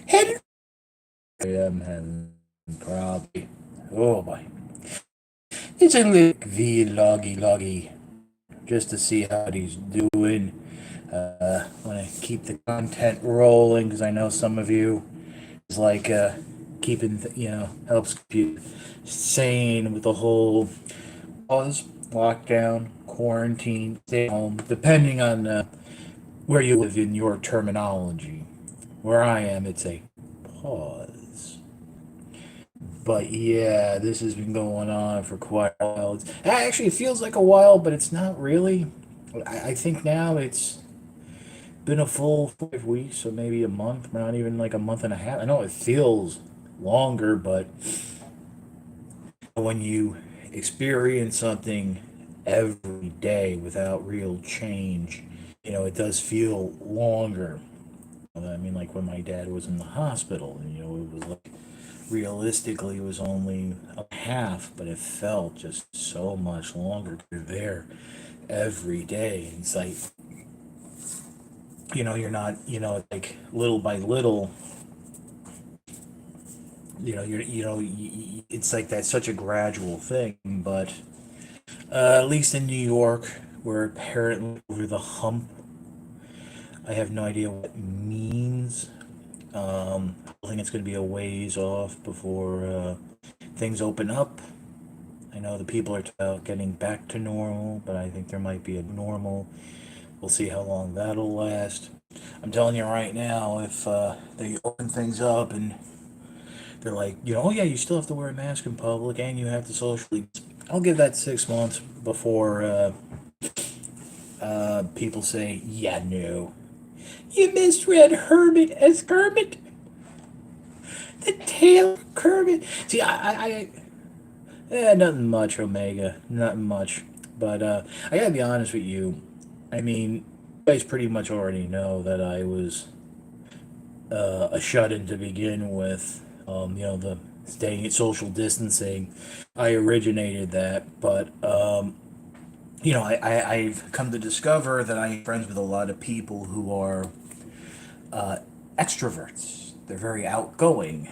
And I am having probably, oh boy, it's a little vloggy just to see how he's doing. Want to keep the content rolling because I know some of you is like keeping, helps keep you sane with the whole pause, lockdown, quarantine, stay home, depending on where you live in your terminology. Where I am, it's a pause. But yeah, this has been going on for quite a while. Actually, it feels like a while, but it's not really. I think now it's been a full 5 weeks, or maybe a month, not even like a month and a half. I know it feels longer, but when you experience something every day without real change, it does feel longer. I mean, like when my dad was in the hospital, and it was like realistically it was only a half, but it felt just so much longer. You're there every day. It's like you're not, like little by little, it's like that's such a gradual thing. But at least in New York, we're apparently over the hump. I have no idea what it means. I think it's going to be a ways off before things open up. I know the people are about getting back to normal, but I think there might be a normal. We'll see how long that'll last. I'm telling you right now, if they open things up and they're like, oh yeah, you still have to wear a mask in public and you have to socially. I'll give that 6 months before people say, yeah, no. You misread Hermit as Hermit. The tail of Kermit. See, nothing much, Omega. Nothing much. But I gotta be honest with you. I mean, you guys pretty much already know that I was a shut-in to begin with. The staying at social distancing. I originated that, but I've come to discover that I'm friends with a lot of people who are extroverts. They're very outgoing,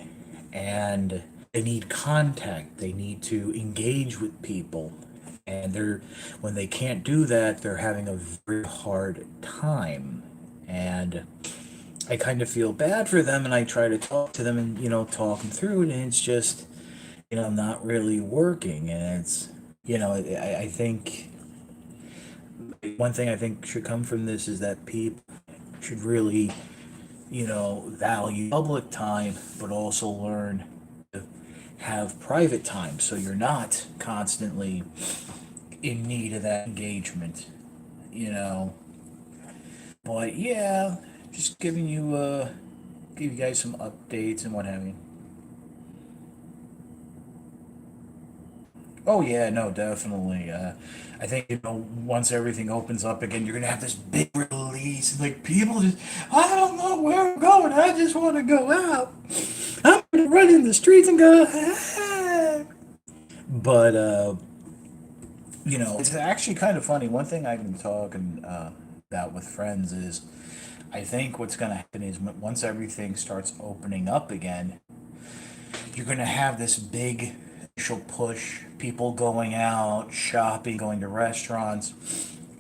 and they need contact. They need to engage with people, and when they can't do that, they're having a very hard time. And I kind of feel bad for them, and I try to talk to them and talk them through it, and it's just not really working. And it's I think one thing I think should come from this is that people should really value public time, but also learn to have private time so you're not constantly in need of that engagement, you know. But yeah, just give you guys some updates and what have you. Oh yeah, no, definitely. I think once everything opens up again, you're gonna have this big release, and like people just, I don't know where I'm going. I just want to go out. I'm gonna run in the streets and go. Ah. But it's actually kind of funny. One thing I've been talking about with friends is, I think what's gonna happen is once everything starts opening up again, you're going to have this big initial push, people going out, shopping, going to restaurants,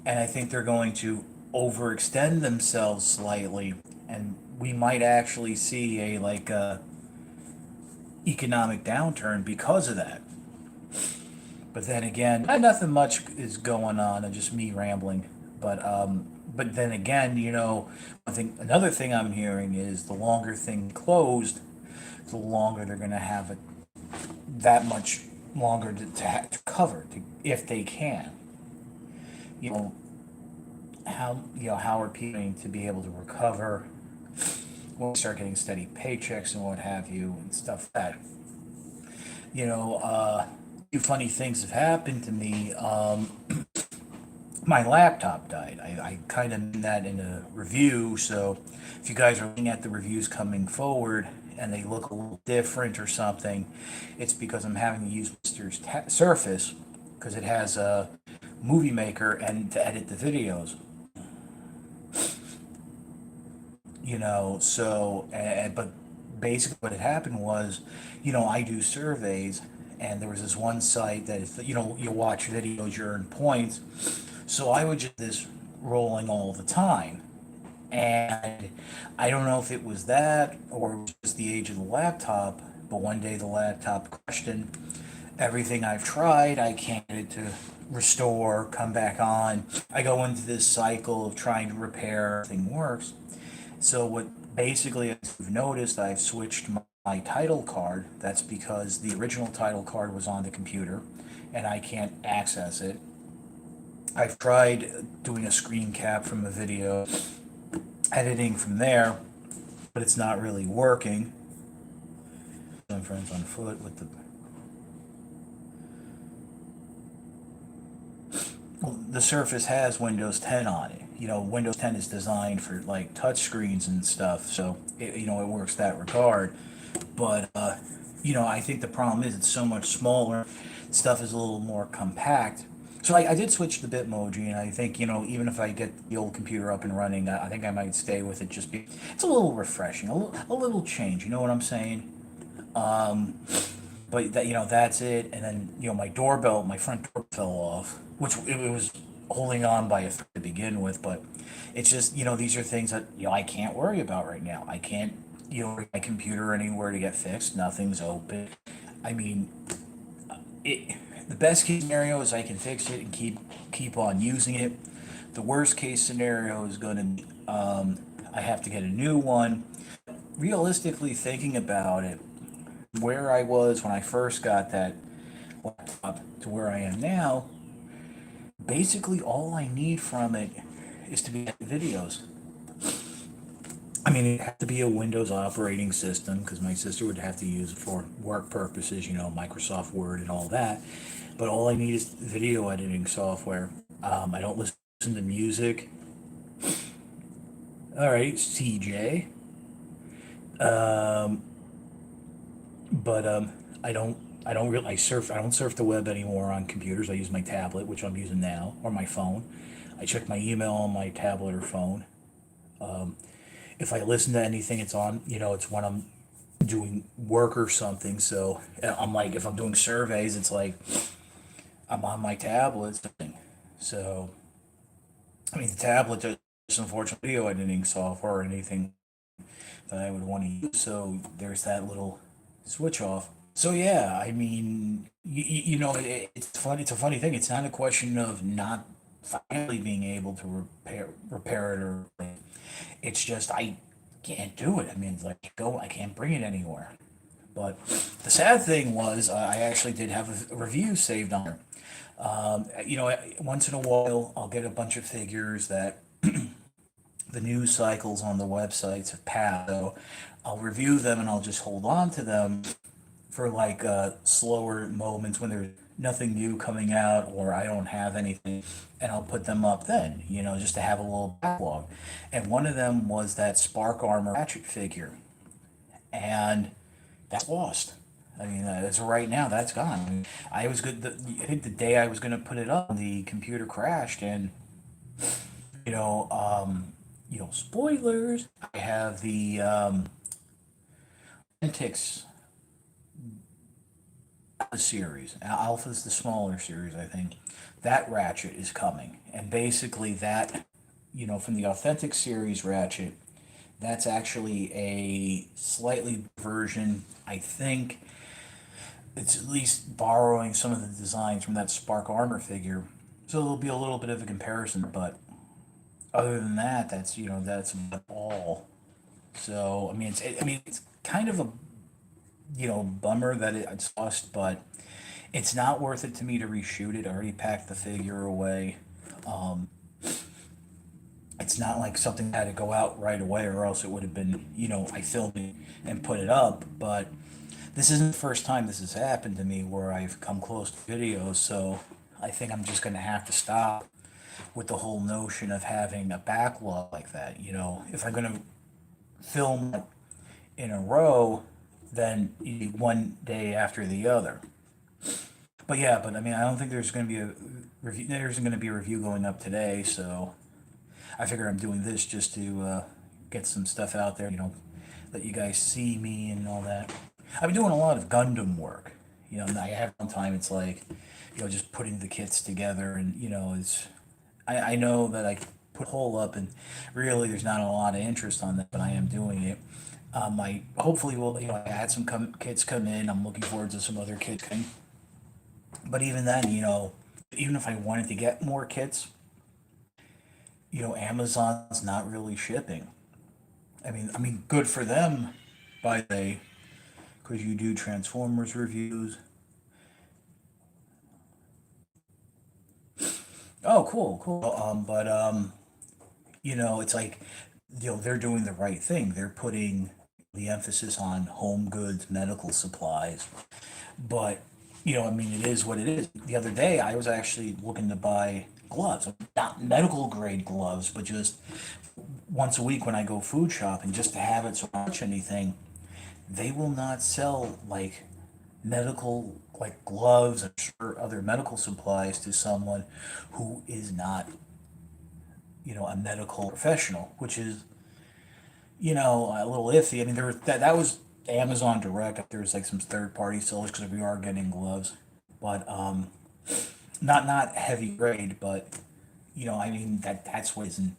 and I think they're going to overextend themselves slightly, and we might actually see a economic downturn because of that. But then again, nothing much is going on, and just me rambling. But then again, I think another thing I'm hearing is the longer thing closed, the longer they're going to have it, that much longer to cover, if they can. You know how are people going to be able to recover when we start getting steady paychecks and what have you and stuff like that. Few funny things have happened to me. My laptop died. I kind of mean that in a review, so if you guys are looking at the reviews coming forward and they look a little different or something, it's because I'm having to use Mr. Surface because it has a movie maker and to edit the videos. But basically what had happened was, I do surveys, and there was this one site that if, you watch videos, you earn points. So I would just this rolling all the time. And I don't know if it was that or it was just the age of the laptop, but one day the laptop crashed, and everything I've tried, I can't get it to restore, come back on. I go into this cycle of trying to repair, everything works. So what basically I've noticed, I've switched my title card. That's because the original title card was on the computer and I can't access it. I've tried doing a screen cap from a video, editing from there, but it's not really working. Some friends on foot with the the Surface has Windows 10 on it. Windows 10 is designed for like touch screens and stuff, so it works that regard. But I think the problem is it's so much smaller. Stuff is a little more compact. So I did switch to Bitmoji, and I think even if I get the old computer up and running, I think I might stay with it. It's a little refreshing, a little change. You know what I'm saying? But that's it. And then my doorbell, my front door fell off, which it was holding on by a thread to begin with. But it's just these are things that I can't worry about right now. I can't bring my computer anywhere to get fixed. Nothing's open. I mean, it. The best case scenario is I can fix it and keep on using it. The worst case scenario is going to be I have to get a new one. Realistically, thinking about it, where I was when I first got that laptop to where I am now, basically all I need from it is to be videos. I mean, it had to be a Windows operating system because my sister would have to use it for work purposes, Microsoft Word and all that. But all I need is video editing software. I don't listen to music. All right, CJ. Um, but I don't really I surf I don't surf the web anymore on computers. I use my tablet, which I'm using now, or my phone. I check my email on my tablet or phone. If I listen to anything, it's when I'm doing work or something. So I'm like, if I'm doing surveys, it's like I'm on my tablet. So I mean, the tablet does unfortunately video editing software or anything that I would want to use. So there's that little switch off. So yeah, I mean, it's funny. It's a funny thing. It's not a question of not finally being able to repair it, or it's just I can't do it. I mean, like I can't bring it anywhere. But the sad thing was, I actually did have a review saved on her. Once in a while, I'll get a bunch of figures that the news cycles on the websites have passed. So I'll review them and I'll just hold on to them for like slower moments when there's nothing new coming out or I don't have anything, and I'll put them up then, just to have a little backlog. And one of them was that Spark Armor Ratchet figure, and that's lost. I mean, as of right now, that's gone. I mean, I was good. I think the day I was going to put it up, the computer crashed, and you know, spoilers. I have the Antics series. Alpha's the smaller series, I think. That Ratchet is coming, and basically that, from the Authentic series Ratchet, that's actually a slightly version. I think it's at least borrowing some of the designs from that Spark Armor figure, so there'll be a little bit of a comparison. But other than that, that's about all. So I mean, it's kind of a bummer that it's lost, but it's not worth it to me to reshoot it. I already packed the figure away. Um, it's not like something that had to go out right away, or else it would have been, I filmed it and put it up. But this isn't the first time this has happened to me where I've come close to videos, so I think I'm just going to have to stop with the whole notion of having a backlog like that. If I'm going to film in a row, then one day after the other. But yeah, I mean, I don't think there's going to be a review. There's going to be a review going up today, so I figure I'm doing this just to get some stuff out there, let you guys see me and all that. I've been doing a lot of Gundam work. And I have one time it's like, just putting the kits together, and I know that I put a hole up, and really there's not a lot of interest on that, but I am doing it. I hopefully will, I had some kits come in. I'm looking forward to some other kits coming. But even then, even if I wanted to get more kits, Amazon's not really shipping. I mean, good for them, by the way, because you do Transformers reviews. Oh, cool, cool. It's like, they're doing the right thing. They're putting the emphasis on home goods, medical supplies. But, it is what it is. The other day, I was actually looking to buy gloves, not medical grade gloves, but just once a week when I go food shopping, just to have it so I don't touch anything. They will not sell like medical, like gloves or other medical supplies to someone who is not, a medical professional, which is, a little iffy. I mean, that was Amazon Direct. There was like some third party sellers because we are getting gloves, but not heavy grade, but that's what isn't.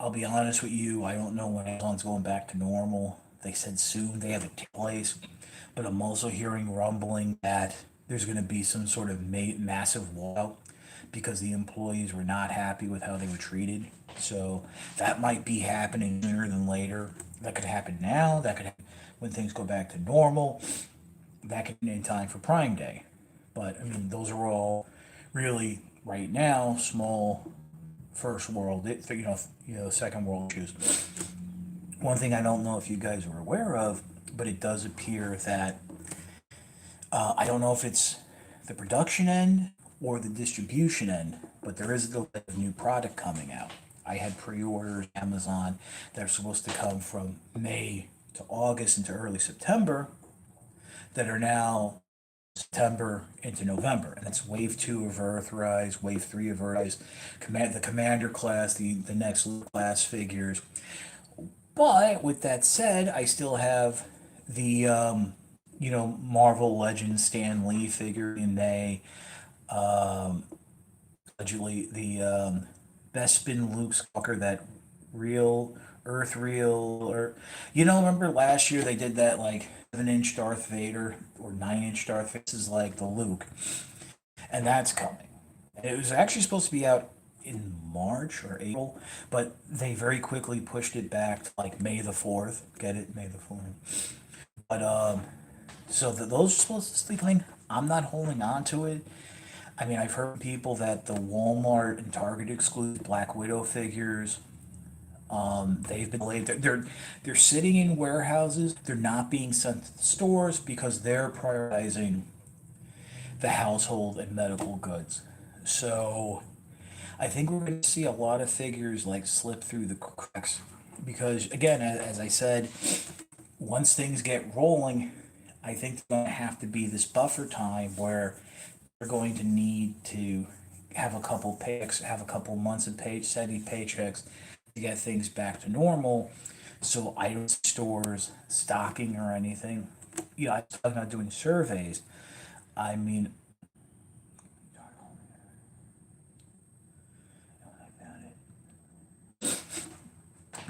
I'll be honest with you. I don't know when Amazon's going back to normal. They said soon. They have a place, but I'm also hearing rumbling that there's going to be some sort of massive walkout because the employees were not happy with how they were treated. So that might be happening sooner than later. That could happen now. That could happen when things go back to normal. That could be in time for Prime Day. But I mean, those are all really right now small first world, second world issues. One thing I don't know if you guys are aware of, but it does appear that I don't know if it's the production end or the distribution end, but there is a delay of new product coming out. I had pre-orders Amazon that are supposed to come from May to August into early September that are now September into November, and that's Wave Two of Earthrise, Wave Three of Earthrise, the Commander class, the next class figures. But with that said, I still have the Marvel Legends Stan Lee figure in May. Allegedly, the Bespin Luke Skywalker, that real Earth real, or remember last year they did that like 7-inch Darth Vader or 9-inch Darth Vader. This is like the Luke, and that's coming. And it was actually supposed to be out in March or April, but they very quickly pushed it back to like May the 4th. Get it, May the 4th. But those are supposed to be coming. I'm not holding on to it. I mean, I've heard people that the Walmart and Target exclusive Black Widow figures, they've been delayed. They're sitting in warehouses. They're not being sent to the stores because they're prioritizing the household and medical goods. So I think we're going to see a lot of figures like slip through the cracks because, again, as I said, once things get rolling, I think there's going to have to be this buffer time where they're going to need to have a couple paychecks, have a couple months of steady paychecks to get things back to normal. So I don't see stores stocking or anything. I'm not doing surveys. I mean,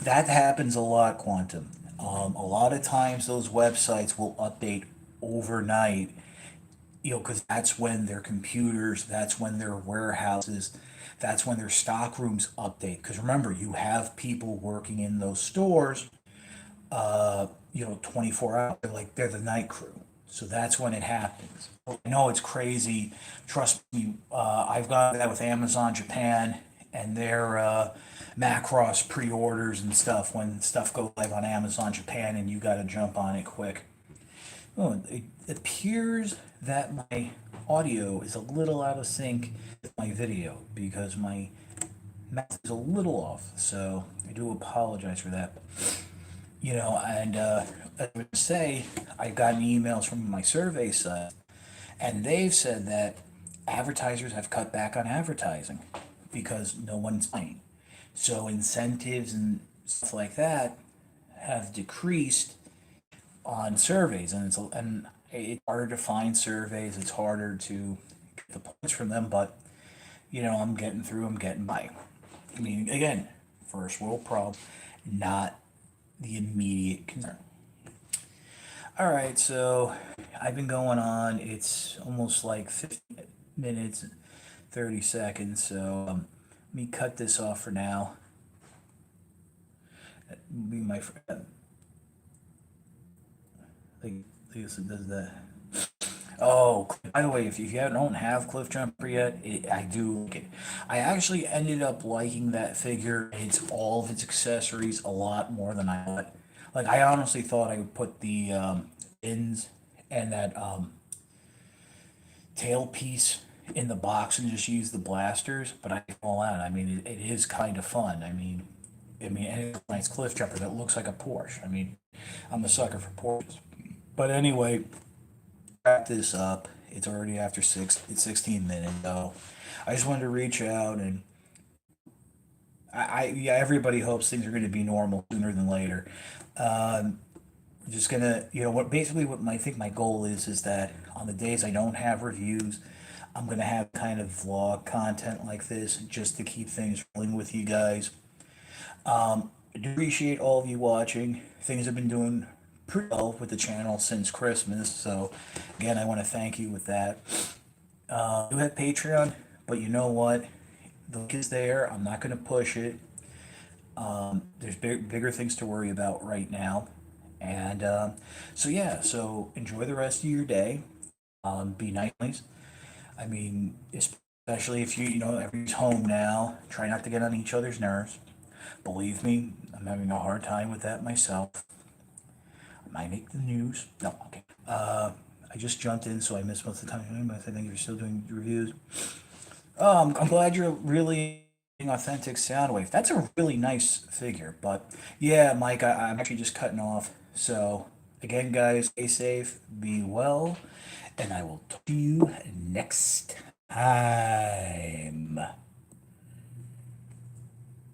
that happens a lot, Quantum. A lot of times those websites will update overnight, because that's when their computers, that's when their warehouses, that's when their stock rooms update. Because remember, you have people working in those stores, 24 hours, like they're the night crew. So that's when it happens. I know it's crazy. Trust me, I've got that with Amazon Japan and their Macross pre-orders and stuff when stuff goes live on Amazon Japan and you got to jump on it quick. Oh, it appears that my audio is a little out of sync with my video because my math is a little off. So I do apologize for that. And I would say I've gotten emails from my survey site, and they've said that advertisers have cut back on advertising because no one's buying. So incentives and stuff like that have decreased on surveys, and it's harder to find surveys. It's harder to get the points from them, but I'm getting through. I'm getting by. I mean, again, first world problem, not the immediate concern. All right, so I've been going on. It's almost like 50 minutes, 30 seconds. So let me cut this off for now. Be my friend. Like, does that. Oh, by the way, if you don't have Cliff Jumper yet, I do like it. I actually ended up liking that figure. It's all of its accessories a lot more than I thought. Like, I honestly thought I would put the fins and that tail piece in the box and just use the blasters, but I fall out. I mean, it is kind of fun. And it's a nice Cliff Jumper that looks like a Porsche. I mean, I'm a sucker for Porsches. But anyway, wrap this up. It's already after it's 16 minutes, so I just wanted to reach out and yeah, everybody hopes things are going to be normal sooner than later. Um, just gonna, what I think my goal is that on the days I don't have reviews, I'm gonna have kind of vlog content like this just to keep things rolling with you guys. I do appreciate all of you watching. Things have been doing pretty well with the channel since Christmas, so again, I want to thank you with that. I do have Patreon, but you know what? The link is there. I'm not going to push it. There's bigger things to worry about right now. And so, yeah, so enjoy the rest of your day. Be nice. I mean, especially if everybody's home now. Try not to get on each other's nerves. Believe me, I'm having a hard time with that myself. I might make the news. No, okay. I just jumped in, so I missed most of the time. But I think you're still doing reviews. I'm glad you're really authentic Soundwave. That's a really nice figure. But yeah, Mike, I'm actually just cutting off. So again, guys, stay safe, be well, and I will talk to you next time.